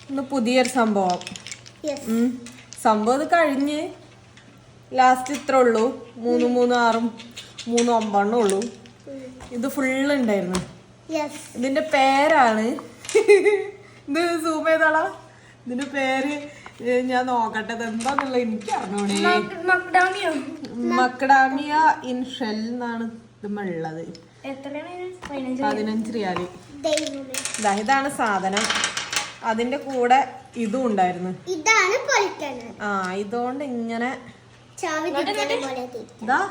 ഇന്ന് പുതിയൊരു സംഭവം. Yes. സംഭവം ഇത് കഴിഞ്ഞ് ലാസ്റ്റ് ഇത്ര ഉള്ളൂ. 3, 3, 6, 3, 9 ഉള്ളൂ. ഇത് ഫുള്ള് ഉണ്ടായിരുന്നു. Yes. ഇതിന്റെ പേരാണ് ഇത് സൂം ചെയ്താളാ. ഇതിന്റെ പേര് ഞാൻ നോക്കട്ടെ എന്താന്നുള്ള എനിക്ക് അറിഞ്ഞൂടെ. മക്ഡാമിയ ഇൻ ഷെൽ എന്നാണ് ഇതുമുള്ളത്. 15 റിയാല്. ഇതാണ് സാധനം. അതിന്റെ കൂടെ ഇതും ഉണ്ടായിരുന്നു. ഇതാണ് പൊളിക്കണത്. ആ ഇതുകൊണ്ട് ഇങ്ങനെ ചാവി തിരിക്കണ പോലെ ഇതാ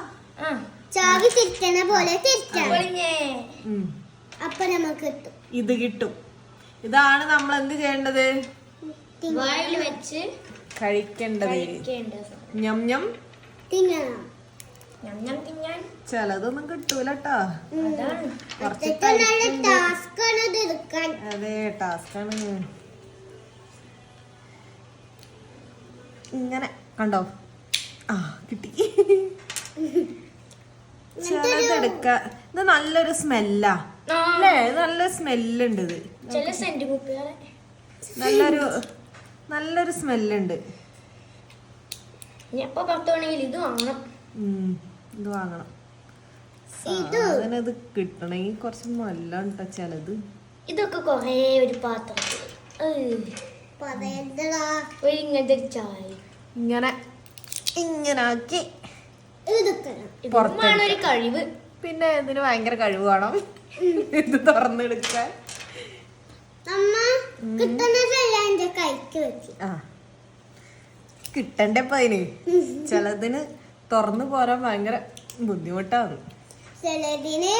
ചാവി തിരിക്കണ പോലെ തിരിക്കണം. അപ്പൊ നമുക്ക് കിട്ടും. ഇത് കിട്ടും. ഇതാണ് നമ്മൾ എന്ത് ചെയ്യേണ്ടത്? വായിൽ വെച്ച് കഴിക്കേണ്ടത്. ഞം ഞം തിന്നണം. ചിലതൊന്നും കിട്ടൂലട്ടാ. അതെ ടാസ്കാണ്. ഇങ്ങനെ കണ്ടോ? ആ കിട്ടി. ചിലതെടുക്ക. ഇത് നല്ലൊരു സ്മെല്ലാ അല്ലേ? നല്ല സ്മെല്ലുണ്ട്. ഇത് നല്ലൊരു സ്മെല്ലുണ്ട്. ഇത് വാങ്ങണം. ഇത് വാങ്ങണം. സാധനം ഇത് കിട്ടണമെങ്കിൽ കുറച്ച് നല്ല ചിലത്. ഇതൊക്കെ കൊറേ ഒരു പാത്രത്തിൽ ഇങ്ങനെ ആക്കി ഒരു കഴിവ്. പിന്നെ ഇതിന് ഭയങ്കര കഴിവ് വേണം ഇത് തുറന്നെടുക്കാൻ. കിട്ടണ്ടപ്പ അതിന് ചിലതിന് തുറന്നു പോരാൻ ഭയങ്കര ബുദ്ധിമുട്ടാണ്. ചിലതിന്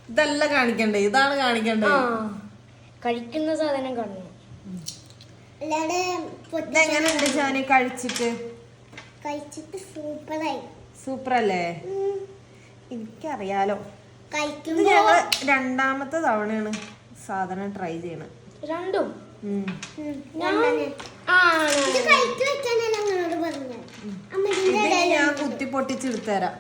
ഇതല്ല കാണിക്കണ്ടേ, ഇതാണ് കാണിക്കണ്ടേ. കഴിക്കുന്ന സാധനം കാണുന്നു. ഇതെങ്ങനെയുണ്ട് ജാനി കഴിച്ചിട്ട്? സൂപ്പറായി. സൂപ്പറല്ലേ? എനിക്കറിയാലോ. ഇത് ഞങ്ങള് രണ്ടാമത്തെ തവണയാണ് സാധനം ട്രൈ ചെയ്യണത്. രണ്ടും ഞാൻ കുത്തി പൊട്ടിച്ചെടുത്തരാം.